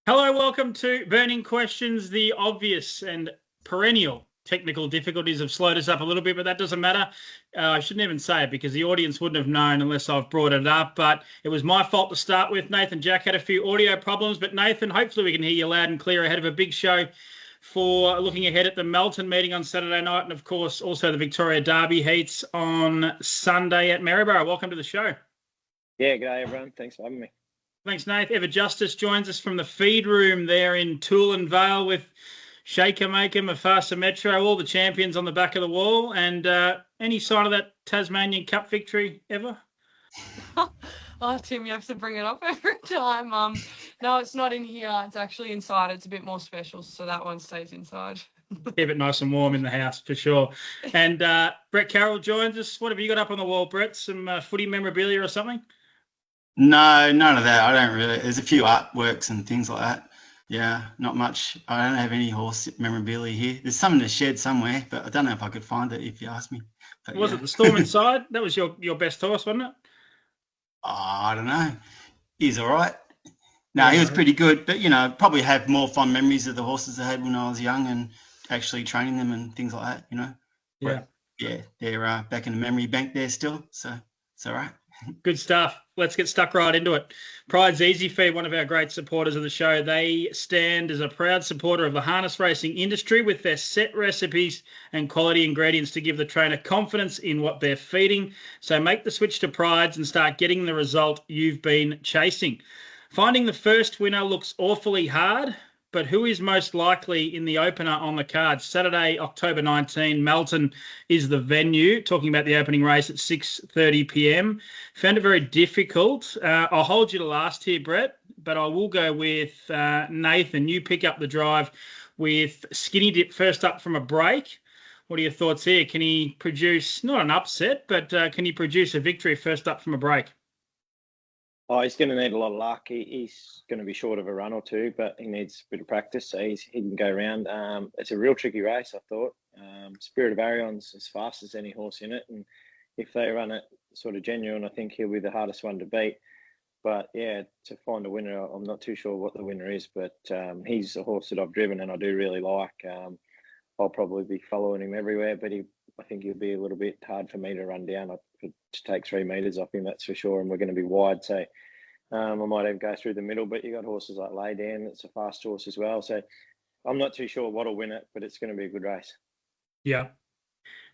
Hello, welcome to Burning Questions. The obvious and perennial technical difficulties have slowed us up a little bit, but that doesn't matter. I shouldn't even say it because the audience wouldn't have known unless I've brought it up, but it was my fault to start with. Nathan Jack had a few audio problems, but Nathan, hopefully we can hear you loud and clear ahead of a big show for looking ahead at the Melton meeting on Saturday night and, of course, also the Victoria Derby heats on Sunday at Maryborough. Welcome to the show. Yeah, g'day everyone. Thanks for having me. Thanks, Nath. Ever Justice joins us from the feed room there in Toolan Vale with Shaker Maker, Mufasa Metro, all the champions on the back of the wall. And any sign of that Tasmanian Cup victory ever? Oh, Tim, you have to bring it up every time. No, it's not in here. It's actually inside. It's a bit more special, so that one stays inside. Keep it nice and warm in the house for sure. And Brett Carroll joins us. What have you got up on the wall, Brett? Some footy memorabilia or something? No, none of that. I don't really. There's a few artworks and things like that. Yeah, not much. I don't have any horse memorabilia here. There's some in the shed somewhere, but I don't know if I could find it if you ask me. But, was it the Storm Inside? That was your best horse, wasn't it? Oh, I don't know. He's all right. No, he was pretty good, but, probably have more fond memories of the horses I had when I was young and actually training them and things like that, Yeah. But, yeah, they're back in the memory bank there still, so it's all right. Good stuff. Let's get stuck right into it. Pride's Easy Feed, one of our great supporters of the show. They stand as a proud supporter of the harness racing industry with their set recipes and quality ingredients to give the trainer confidence in what they're feeding. So make the switch to Pride's and start getting the result you've been chasing. Finding the first winner looks awfully hard, but who is most likely in the opener on the card? Saturday, October 19, Melton is the venue. Talking about the opening race at 6:30 p.m. Found it very difficult. I'll hold you to last here, Brett, but I will go with Nathan. You pick up the drive with Skinny Dip first up from a break. What are your thoughts here? Can he produce, not an upset, but can he produce a victory first up from a break? Oh, he's going to need a lot of luck. He's going to be short of a run or two, but he needs a bit of practice, so he can go around. It's a real tricky race, I thought. Spirit of Arion's as fast as any horse in it, and if they run it sort of genuine, I think he'll be the hardest one to beat. But, yeah, to find a winner, I'm not too sure what the winner is, but he's a horse that I've driven and I do really like. I'll probably be following him everywhere, but I think he'll be a little bit hard for me to run down. To take 3 metres off him, that's for sure, and we're going to be wide, so I might even go through the middle, but you got horses like Lay Down, it's a fast horse as well, so I'm not too sure what'll win it, but it's going to be a good race. Yeah.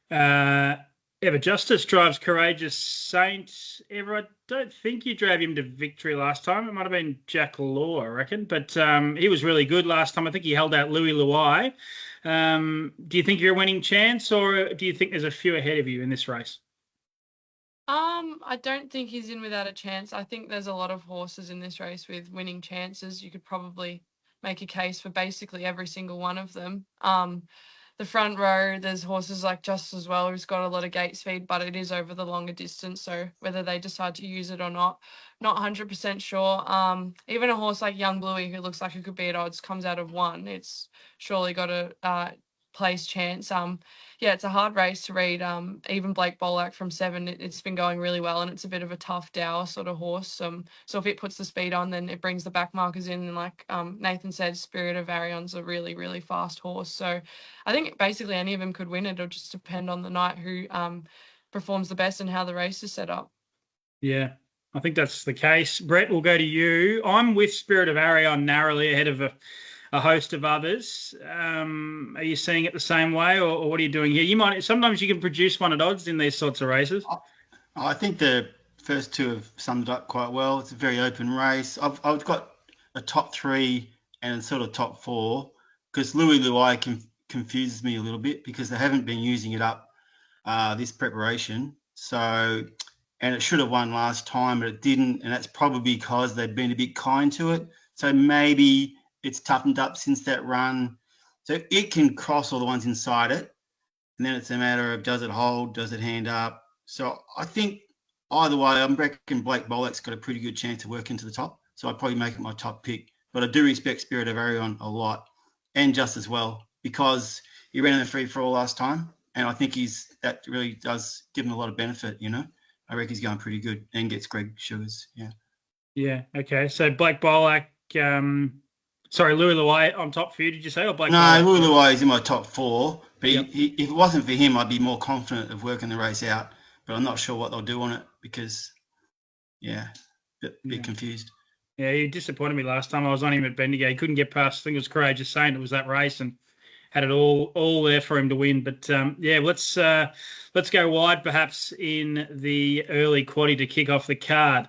Ever Justice drives Courageous Saint. Ever, I don't think you drove him to victory last time. It might have been Jack Law, I reckon, but he was really good last time. I think he held out Louis Luai. Do you think you're a winning chance, or do you think there's a few ahead of you in this race? I don't think he's in without a chance. I think there's a lot of horses in this race with winning chances. You could probably make a case for basically every single one of them. The front row, there's horses like Just as well, who's got a lot of gate speed, but it is over the longer distance. So whether they decide to use it or not 100% sure. Even a horse like Young Bluey, who looks like it could be at odds, comes out of 1. It's surely got a place chance. Yeah, it's a hard race to read. Even Blake Bolak from 7, it's been going really well, and it's a bit of a tough dour sort of horse. So if it puts the speed on, then it brings the back markers in. And like Nathan said, Spirit of Arion's a really, really fast horse. So I think basically any of them could win it. It'll just depend on the night who performs the best and how the race is set up. Yeah, I think that's the case. Brett, we'll go to you. I'm with Spirit of Arion narrowly ahead of a host of others. Are you seeing it the same way, or what are you doing here? Sometimes you can produce one at odds in these sorts of races. I think the first two have summed it up quite well. It's a very open race. I've got a top 3 and a sort of top 4 because Louis Luai confuses me a little bit because they haven't been using it up this preparation. So, and it should have won last time, but it didn't, and that's probably because they've been a bit kind to it. So maybe it's toughened up since that run. So it can cross all the ones inside it. And then it's a matter of does it hold, does it hand up? So I think either way, I reckon Blake Bolak's got a pretty good chance to work into the top. So I'd probably make it my top pick. But I do respect Spirit of Arion a lot, and Just as well, because he ran in the free-for-all last time. And I think that really does give him a lot of benefit, I reckon he's going pretty good and gets Greg Sugars, yeah. Yeah, okay. So Blake Bolak, Sorry, Louis Luai on top for you, did you say? Or Blake No, Carroll? Louis Luai is in my top 4. But Yep. if it wasn't for him, I'd be more confident of working the race out. But I'm not sure what they'll do on it because, bit confused. Yeah, he disappointed me last time I was on him at Bendigo. He couldn't get past, I think it was Courageous Saint. It was that race and had it all there for him to win. But, let's go wide perhaps in the early quaddie to kick off the card.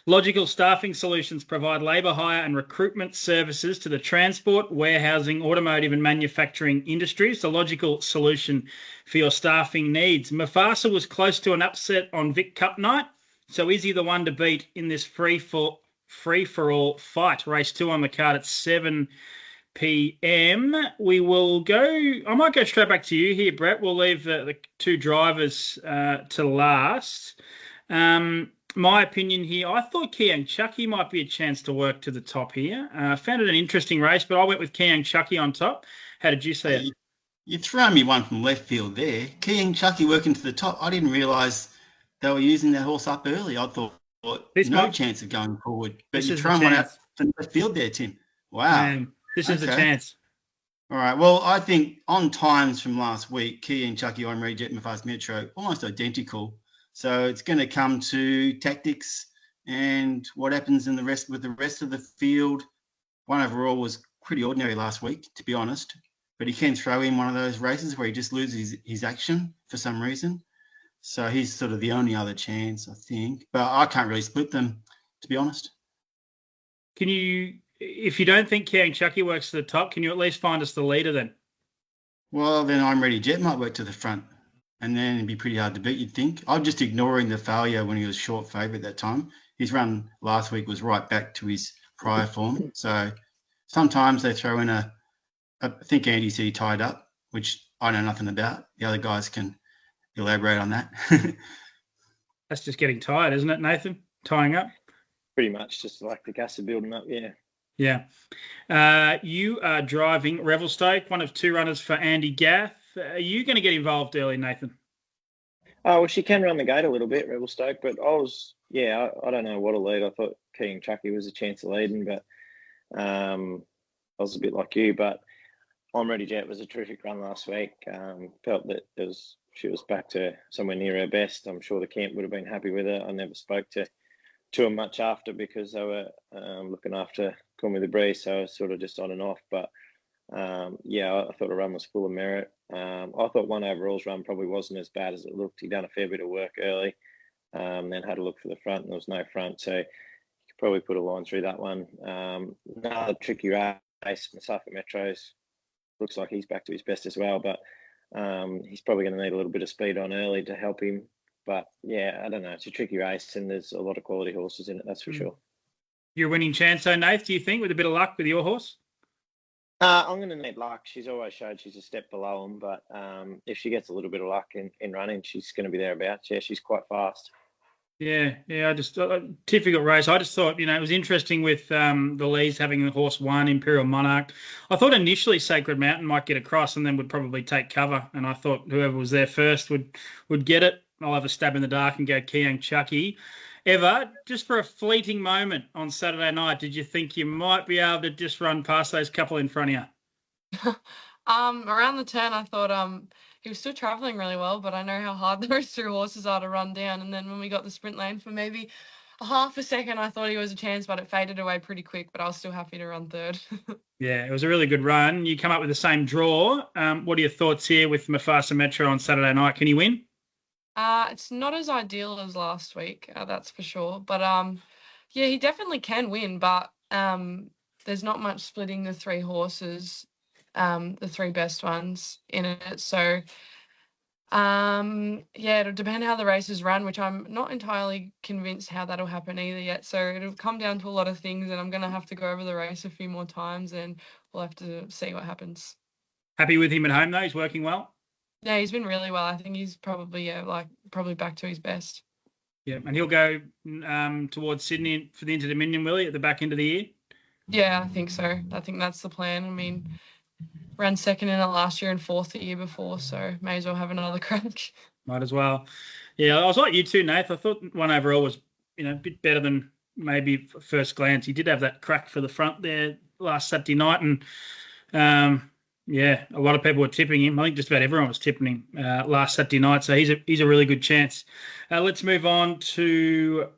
Logical Staffing Solutions provide labour hire and recruitment services to the transport, warehousing, automotive and manufacturing industries. The logical solution for your staffing needs. Mufasa was close to an upset on Vic Cup night. So is he the one to beat in this free-for-all fight? Race 2 on the card at 7 p.m. We will go. I might go straight back to you here, Brett. We'll leave the two drivers to last. My opinion here, I thought Kiang Chucky might be a chance to work to the top here. I found it an interesting race, but I went with Kiang Chucky on top. How did you see it? You're throwing me one from left field there. Kiang Chucky working to the top. I didn't realise they were using that horse up early. I thought chance of going forward. But you're throwing one out from left field there, Tim. Wow. This is the chance. All right. Well, I think on times from last week, Kiang Chucky on Rejet and Fast Metro, almost identical. So it's going to come to tactics and what happens in the rest of the field. One overall was pretty ordinary last week, to be honest. But he can throw in one of those races where he just loses his action for some reason. So he's sort of the only other chance, I think. But I can't really split them, to be honest. Can you, if you don't think Kiang Chucky works to the top, can you at least find us the leader then? Well, then I'm Ready Jet might work to the front. And then it'd be pretty hard to beat, you'd think. I'm just ignoring the failure when he was short favourite that time. His run last week was right back to his prior form. So sometimes they throw in I think Andy said he tied up, which I know nothing about. The other guys can elaborate on that. That's just getting tired, isn't it, Nathan? Tying up? Pretty much just like the gas are building up, yeah. Yeah. You are driving Revelstoke, one of 2 runners for Andy Gath. Are you going to get involved early, Nathan? Oh, well, she can run the gate a little bit, Revelstoke, but I don't know what'll lead. I thought Kiang Chucky was a chance of leading, but I was a bit like you. But I'm Ready Jet was a terrific run last week. Felt that she was back to somewhere near her best. I'm sure the camp would have been happy with her. I never spoke to them much after because they were looking after Call Me the Breeze, so I was sort of just on and off. But I thought the run was full of merit. I thought one overall's run probably wasn't as bad as it looked. He'd done a fair bit of work early, then had a look for the front, and there was no front, so you could probably put a line through that one. Another tricky race, Masafa Metros, looks like he's back to his best as well, but he's probably going to need a little bit of speed on early to help him. But yeah, I don't know. It's a tricky race, and there's a lot of quality horses in it, that's for sure. You're a winning chance, though, Nath, do you think, with a bit of luck with your horse? I'm going to need luck. She's always showed she's a step below him, but if she gets a little bit of luck in running, she's going to be thereabouts. Yeah, she's quite fast. Yeah. I just difficult race. I just thought, it was interesting with the Lees having the horse 1, Imperial Monarch. I thought initially Sacred Mountain might get across and then would probably take cover, and I thought whoever was there first would get it. I'll have a stab in the dark and go Kiang Chucky. Eva, just for a fleeting moment on Saturday night, did you think you might be able to just run past those couple in front of you? Around the turn, I thought he was still travelling really well, but I know how hard those 2 horses are to run down. And then when we got the sprint lane for maybe a half a second, I thought he was a chance, but it faded away pretty quick. But I was still happy to run third. Yeah, it was a really good run. You come up with the same draw. What are your thoughts here with Mufasa Metro on Saturday night? Can he win? It's not as ideal as last week, that's for sure. But he definitely can win. But there's not much splitting the 3 horses, the 3 best ones in it. So it'll depend how the races run, which I'm not entirely convinced how that'll happen either yet. So it'll come down to a lot of things, and I'm going to have to go over the race a few more times, and we'll have to see what happens. Happy with him at home though? He's working well. Yeah, he's been really well. I think he's probably back to his best. Yeah, and he'll go towards Sydney for the Inter-Dominion, will he, at the back end of the year? Yeah, I think so. I think that's the plan. I mean, ran second in it last year and 4th the year before, so may as well have another crack. Might as well. Yeah, I was like you too, Nath. I thought 1 overall was, a bit better than maybe first glance. He did have that crack for the front there last Saturday night, and a lot of people were tipping him. I think just about everyone was tipping him last Saturday night, so he's a really good chance. Let's move on to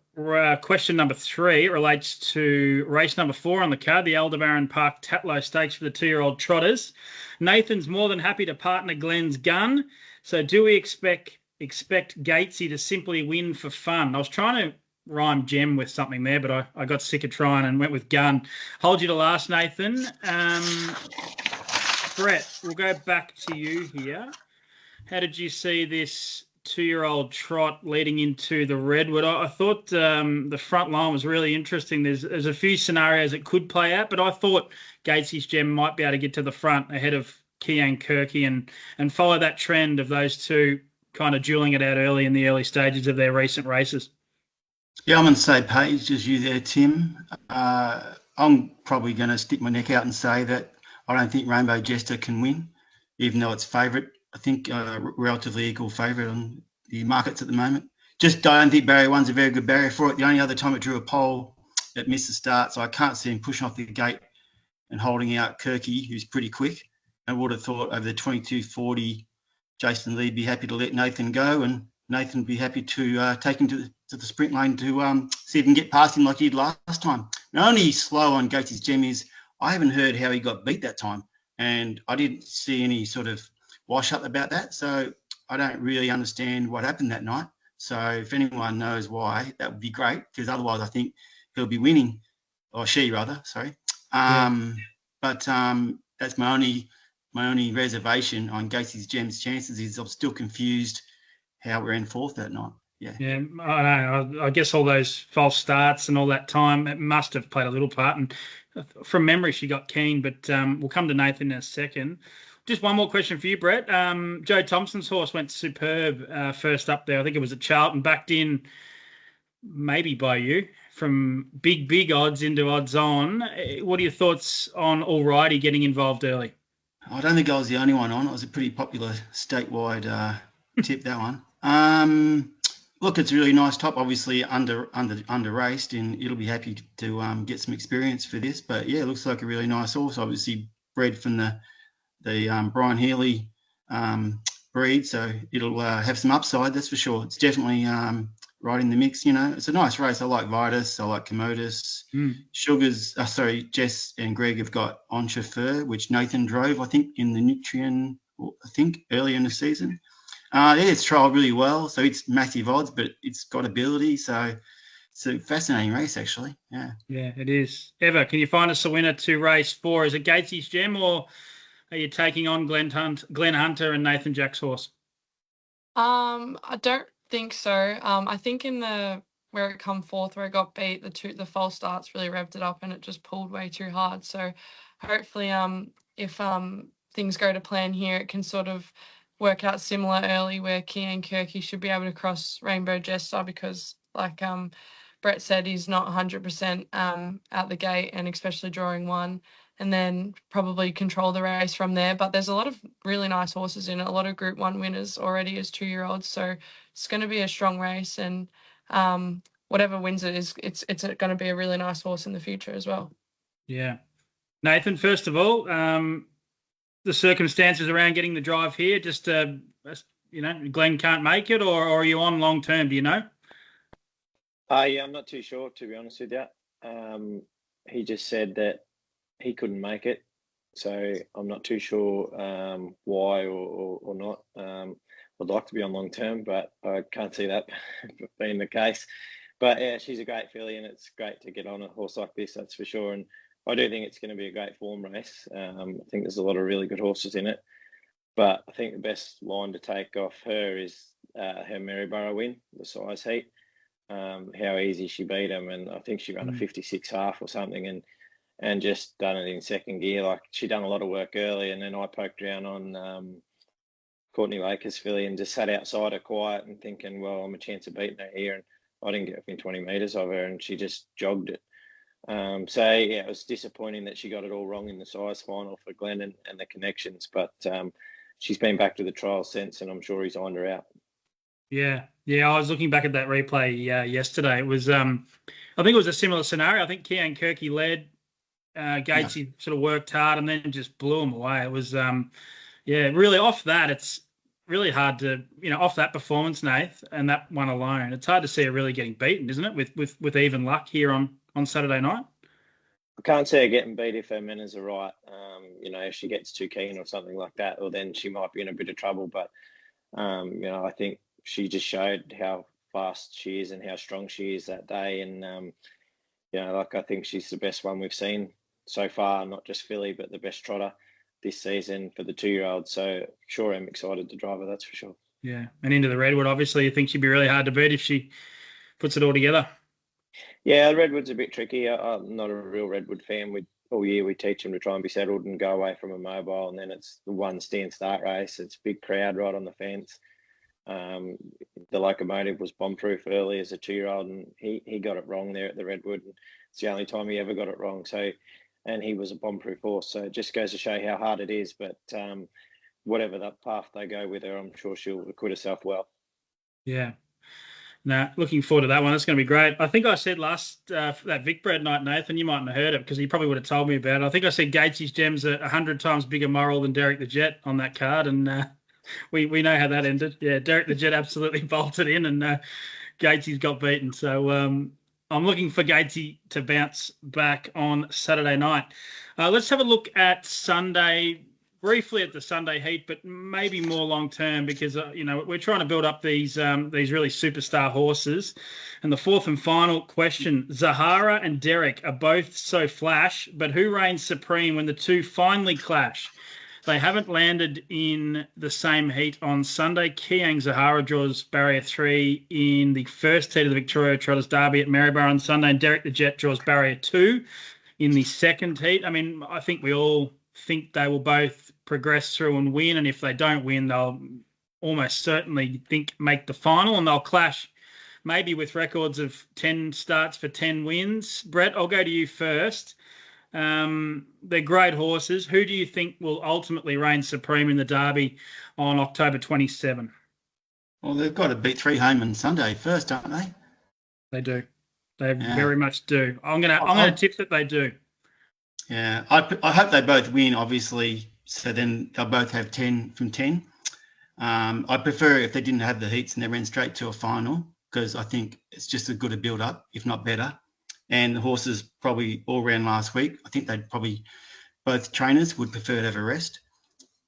question number 3. It relates to race number 4 on the card, the Aldebaran Park Tatlow Stakes for the 2-year-old trotters. Nathan's more than happy to partner Glenn's gun, so do we expect Gatesy to simply win for fun? I was trying to rhyme gem with something there, but I got sick of trying and went with gun. Hold you to last, Nathan. Brett, we'll go back to you here. How did you see this 2-year-old trot leading into the Redwood? I thought the front line was really interesting. There's a few scenarios it could play out, but I thought Gatesy's Gem might be able to get to the front ahead of Kian Kirky and follow that trend of those two kind of dueling it out early in the early stages of their recent races. Yeah, I'm on the same page as you there, Tim. I'm probably going to stick my neck out and say that I don't think Rainbow Jester can win, even though it's favourite. I think relatively equal favourite on the markets at the moment. Just don't think barrier 1's a very good barrier for it. The only other time it drew a pole, it missed the start, so I can't see him pushing off the gate and holding out Kirky, who's pretty quick. I would have thought over the 22.40, Jason Lee'd be happy to let Nathan go, and Nathan would be happy to take him to the sprint lane to see if he can get past him like he did last time. The only slow on Gatesy's Gem is I haven't heard how he got beat that time, and I didn't see any sort of wash up about that, so I don't really understand what happened that night. So if anyone knows why, that would be great, because otherwise I think he'll be winning, or she rather, sorry. But that's my only reservation on Gatesy's Gem's chances is I'm still confused how we ran fourth that night. Yeah, I know. I guess all those false starts and all that time, it must have played a little part. And from memory, she got keen, but we'll come to Nathan in a second. Just one more question for you, Brett. Joe Thompson's horse went superb first up there. I think it was at Charlton, backed in maybe by you from big odds into odds on. What are your thoughts on Alrighty getting involved early? I don't think I was the only one on. It was a pretty popular statewide tip, that one. Look, it's a really nice top, obviously under raced, and it'll be happy to get some experience for this. But yeah, it looks like a really nice horse, obviously bred from the Brian Healy breed, so it'll have some upside, that's for sure. It's definitely right in the mix, you know. It's a nice race. I like Vitus, I like Commodus. Jess and Greg have got On Chauffeur, which Nathan drove, I think, in the Nutrien, earlier in the season. It's trialled really well, so it's massive odds, but it's got ability, so it's a fascinating race, actually. Yeah, it is. Eva, can you find us a winner to race 4? Is it Gatesy's Gem, or are you taking on Glenn Hunter and Nathan Jack's horse? I don't think so. I think in the where it come fourth, where it got beat, the false starts really revved it up and it just pulled way too hard. So hopefully, if things go to plan here, it can sort of work out similar early, where Kian Kirky should be able to cross Rainbow Jester, because like Brett said, he's not 100% out the gate, and especially drawing 1. And then probably control the race from there. But there's a lot of really nice horses in it, a lot of Group 1 winners already as 2-year-olds. So it's going to be a strong race, and whatever wins it is, it's going to be a really nice horse in the future as well. Yeah. Nathan, first of all, the circumstances around getting the drive here, just, Glenn can't make it, or are you on long term, do you know? Yeah, I'm not too sure, to be honest with you. He just said that he couldn't make it, so I'm not too sure why or not. I'd like to be on long term, but I can't see that being the case. But yeah, she's a great filly, and it's great to get on a horse like this, that's for sure. And I do think it's going to be a great form race. I think there's a lot of really good horses in it, but I think the best line to take off her is her Maryborough win, the size heat. How easy she beat him, and I think she ran a 56.5 or something, and just done it in second gear. Like, she done a lot of work early, and then I poked around on Courtney Laker's filly and just sat outside her quiet and thinking, well, I'm a chance of beating her here, and I didn't get within 20 metres of her, and she just jogged it. So yeah, it was disappointing that she got it all wrong in the size final for Glenn and the connections, but she's been back to the trial since, and I'm sure he's ironed her out. Yeah, I was looking back at that replay yesterday. It was, I think it was a similar scenario. I think Kian Kirky led. Gatesy sort of worked hard and then just blew him away. It was, really off that. It's really hard to, off that performance, Nath, and that one alone. It's hard to see her really getting beaten, isn't it? With even luck here on Saturday night. I can't see her getting beat if her manners are right. If she gets too keen or something like that, or then she might be in a bit of trouble. But I think she just showed how fast she is and how strong she is that day. And I think she's the best one we've seen so far, not just filly, but the best trotter this season for the 2-year-old. So sure, I'm excited to drive her, that's for sure. Yeah, and into the Redwood, obviously, you think she'd be really hard to beat if she puts it all together. Yeah, Redwood's a bit tricky. I'm not a real Redwood fan. All year we teach them to try and be settled and go away from a mobile, and then it's the one stand-start race. It's a big crowd right on the fence. The Locomotive was bomb-proof early as a 2-year-old, and he got it wrong there at the Redwood. And it's the only time he ever got it wrong. And he was a bomb-proof horse. So it just goes to show how hard it is. But whatever that path they go with her, I'm sure she'll acquit herself well. Yeah. No, looking forward to that one. It's going to be great. I think I said last for that Vic Bread night, Nathan, you mightn't have heard it because he probably would have told me about it. I think I said Gatesy's Gems are 100 times bigger moral than Derek the Jet on that card, and we know how that ended. Yeah, Derek the Jet absolutely bolted in, and Gatesy's got beaten. So I'm looking for Gatesy to bounce back on Saturday night. Let's have a look at Sunday. Briefly at the Sunday heat, but maybe more long term because we're trying to build up these really superstar horses. And the fourth and final question: Zahara and Derek are both so flash, but who reigns supreme when the two finally clash? They haven't landed in the same heat on Sunday. Kiang Zahara draws barrier 3 in the first heat of the Victoria Trotters Derby at Maryborough on Sunday, and Derek the Jet draws barrier 2 in the second heat. I mean, I think we all think they will both progress through and win, and if they don't win, they'll almost certainly make the final, and they'll clash maybe with records of 10 starts for 10 wins. Brett, I'll go to you first. They're great horses. Who do you think will ultimately reign supreme in the Derby on October 27? Well, they've got to beat 3 home on Sunday first, don't they? They do. They very much do. I'm gonna tip that they do. Yeah, I hope they both win, obviously, so then they'll both have 10 from 10. I prefer if they didn't have the heats and they ran straight to a final because I think it's just as good a build-up, if not better. And the horses probably all ran last week. I think they'd probably, both trainers would prefer to have a rest.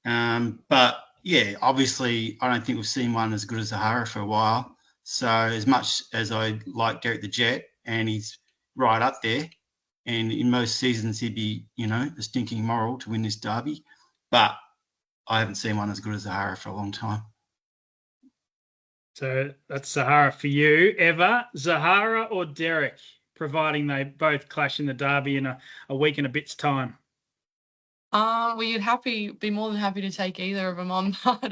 But, yeah, obviously I don't think we've seen one as good as Zahara for a while. So as much as I like Derek the Jet, and he's right up there, and in most seasons, he'd be, a stinking moral to win this Derby. But I haven't seen one as good as Zahara for a long time. So that's Zahara for you. Eva, Zahara or Derek, providing they both clash in the Derby in a week and a bit's time? You'd be more than happy to take either of them on, but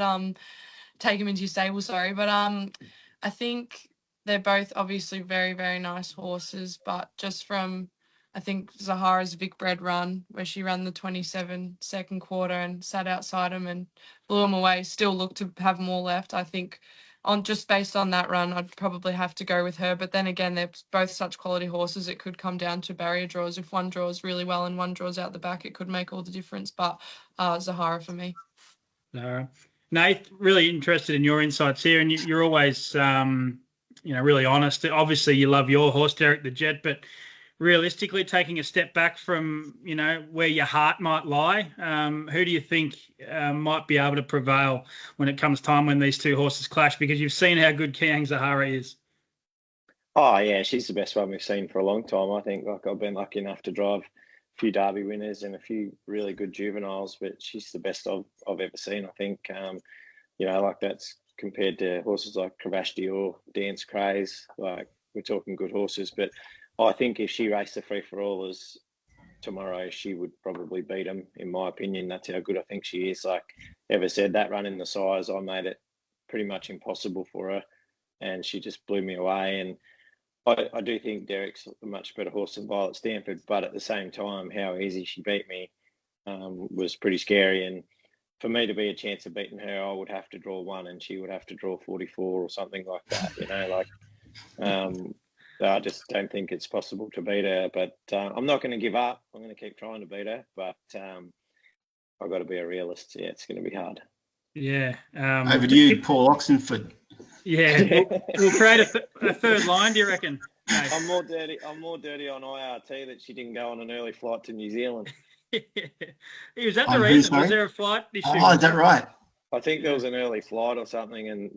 take them into your stable, sorry. But I think they're both obviously very, very nice horses, but just from I think Zahara's Vic Bread run, where she ran the 27 second quarter and sat outside him and blew him away, still looked to have more left. I think just based on that run, I'd probably have to go with her. But then again, they're both such quality horses. It could come down to barrier draws. If one draws really well and one draws out the back, it could make all the difference. But Zahara for me. Zahara. Nate, really interested in your insights here, and you're always, really honest. Obviously, you love your horse, Derek the Jet, but realistically, taking a step back from, where your heart might lie, who do you think might be able to prevail when it comes time when these two horses clash? Because you've seen how good Kiang Zahara is. Oh, yeah, she's the best one we've seen for a long time, I think. I've been lucky enough to drive a few Derby winners and a few really good juveniles, but she's the best I've ever seen, I think. That's compared to horses like Cravashti or Dance Craze. Like, we're talking good horses, but I think if she raced the free-for-allers tomorrow, she would probably beat them, in my opinion. That's how good I think she is. Like Eva said, that run in the size, I made it pretty much impossible for her, and she just blew me away. And I do think Derek's a much better horse than Violet Stanford, but at the same time, how easy she beat me was pretty scary. And for me to be a chance of beating her, I would have to draw 1 and she would have to draw 44 or something like that, I just don't think it's possible to beat her. But I'm not going to give up. I'm going to keep trying to beat her. But I've got to be a realist. Yeah, it's going to be hard. Yeah. Over to you, Paul Oxenford. Yeah. We'll create a third line, do you reckon? No. I'm more dirty on IRT that she didn't go on an early flight to New Zealand. Was that the reason? Was there a flight issue? Oh, is that right? I think there was an early flight or something, and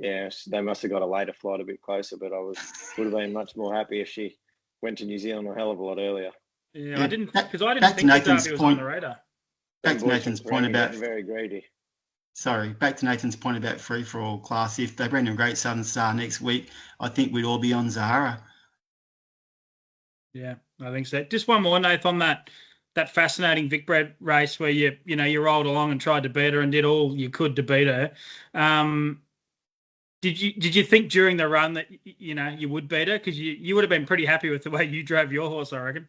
they must have got a later flight a bit closer. But would have been much more happy if she went to New Zealand a hell of a lot earlier. Yeah, I didn't think the derby was on the radar. Back to Nathan's point about very greedy. Sorry, back to Nathan's point about free-for-all class. If they bring a great Southern Star next week, I think we'd all be on Zahara. Yeah, I think so. Just one more, Nathan, on that fascinating Vic Brett race where you rolled along and tried to beat her and did all you could to beat her. Did you think during the run that you would beat her? Because you would have been pretty happy with the way you drove your horse, I reckon.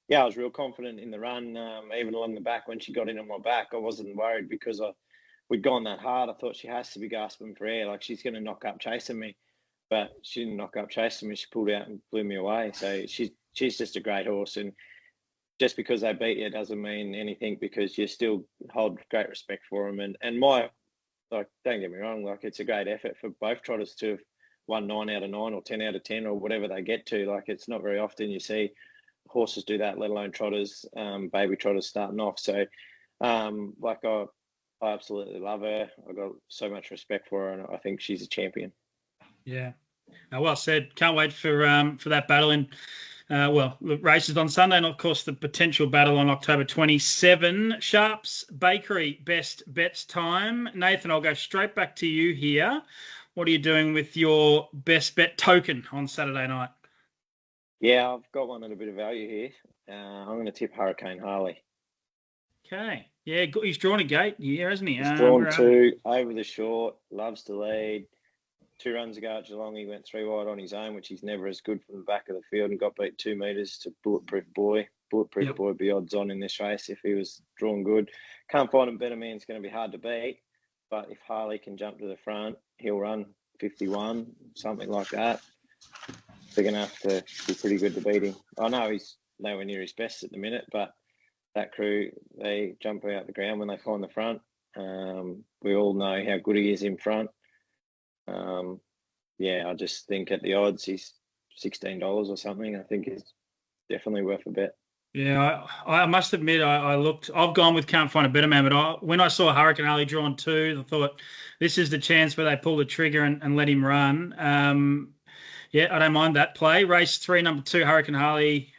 Yeah, I was real confident in the run. Even along the back when she got in on my back, I wasn't worried because we'd gone that hard. I thought she has to be gasping for air, like she's going to knock up chasing me. But she didn't knock up chasing me. She pulled out and blew me away. So she's just a great horse. And just because they beat you doesn't mean anything, because you still hold great respect for them. And don't get me wrong, it's a great effort for both trotters to have won 9 out of 9 or 10 out of 10 or whatever they get to. It's not very often you see horses do that, let alone trotters, baby trotters starting off. So, I absolutely love her. I've got so much respect for her, and I think she's a champion. Yeah. Well said. Can't wait for that battle in, the races on Sunday, and of course the potential battle on October 27. Sharps Bakery best bets time. Nathan, I'll go straight back to you here. What are you doing with your best bet token on Saturday night? Yeah, I've got one at a bit of value here. I'm going to tip Hurricane Harley. Okay. Yeah, he's drawn a gate here, hasn't he? He's drawn 2 over the short, loves to lead. 2 runs ago at Geelong, he went 3 wide on his own, which he's never as good from the back of the field, and got beat 2 metres to Bulletproof Boy. Bulletproof Boy would be odds on in this race if he was drawn good. Can't find him better, man. It's going to be hard to beat. But if Harley can jump to the front, he'll run 51, something like that. They're going to have to be pretty good to beat him. I know he's nowhere near his best at the minute, but that crew, they jump out the ground when they find the front. We all know how good he is in front. I just think at the odds, he's $16 or something. I think he's definitely worth a bet. Yeah, I must admit, I've gone with Can't Find a Better Man, but when I saw Hurricane Harley drawn 2, I thought this is the chance where they pull the trigger and let him run. I don't mind that play. Race 3, number 2, Hurricane Harley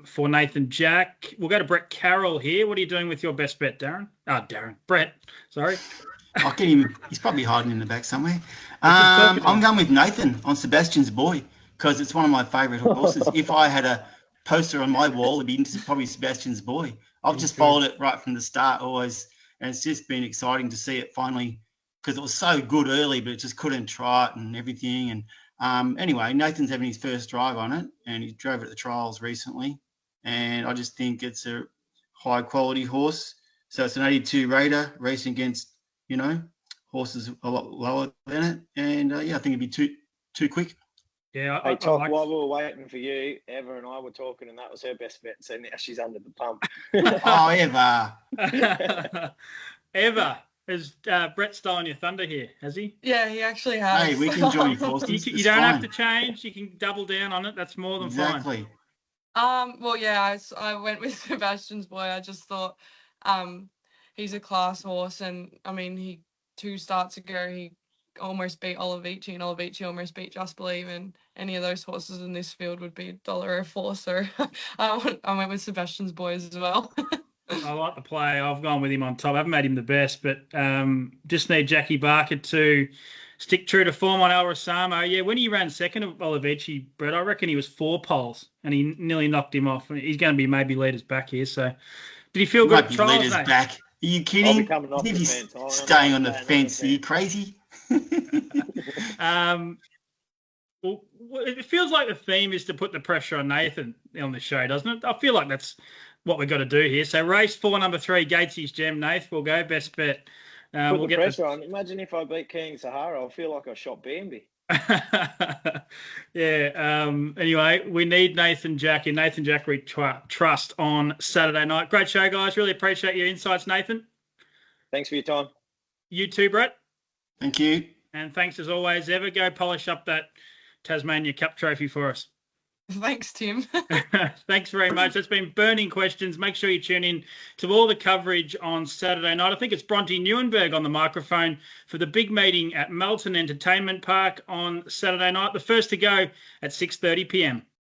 for Nathan Jack. We'll go to Brett Carroll here. What are you doing with your best bet, Brett, sorry. I'll get him. He's probably hiding in the back somewhere. I'm going with Nathan on Sebastian's Boy because it's one of my favourite horses. If I had a poster on my wall, it'd be probably Sebastian's Boy. I've just followed it right from the start always, and it's just been exciting to see it finally, because it was so good early, but it just couldn't trot and everything. And anyway, Nathan's having his first drive on it, and he drove it at the trials recently, and I just think it's a high quality horse. So it's an 82 Raider racing against horses a lot lower than it, and I think it'd be too quick. Yeah. Hey, Todd, while we were waiting for you, Eva and I were talking, and that was her best bet. So now she's under the pump. Oh, Eva. Eva, has Brett stolen your thunder here? Has he? Yeah, he actually has. Hey, we can join forces. You don't have to change. You can double down on it. That's more than fine. Exactly. Well, yeah, I went with Sebastian's Boy. I just thought he's a class horse, and I mean, 2 starts ago he almost beat Olivici, and Olivici almost beat Just Believe, and any of those horses in this field would be $1.04. So I went with Sebastian's Boy as well. I like the play. I've gone with him on top. I haven't made him the best, but just need Jackie Barker to stick true to form on El Rosamo. Yeah, when he ran second of Olivici, Brett, I reckon he was 4 poles, and he nearly knocked him off. He's going to be maybe leaders back here. So did he feel good at trials? Leaders back. Are you kidding? He's staying on the fence. Are you crazy? Well, it feels like the theme is to put the pressure on Nathan on the show, doesn't it? I feel like that's what we've got to do here. So race 4, number 3, Gates's Gem. Nath, we'll go best bet. Put the pressure on. Imagine if I beat King Sahara, I'll feel like I shot Bambi. Yeah. Anyway, we need Nathan Jack and Nathan Jack we trust on Saturday night. Great show, guys. Really appreciate your insights, Nathan. Thanks for your time. You too, Brett. Thank you. And thanks as always. Ever go polish up that Tasmania Cup trophy for us. Thanks, Tim. Thanks very much. That's been Burning Questions. Make sure you tune in to all the coverage on Saturday night. I think it's Bronte Neuenberg on the microphone for the big meeting at Melton Entertainment Park on Saturday night. The first to go at 6:30 p.m.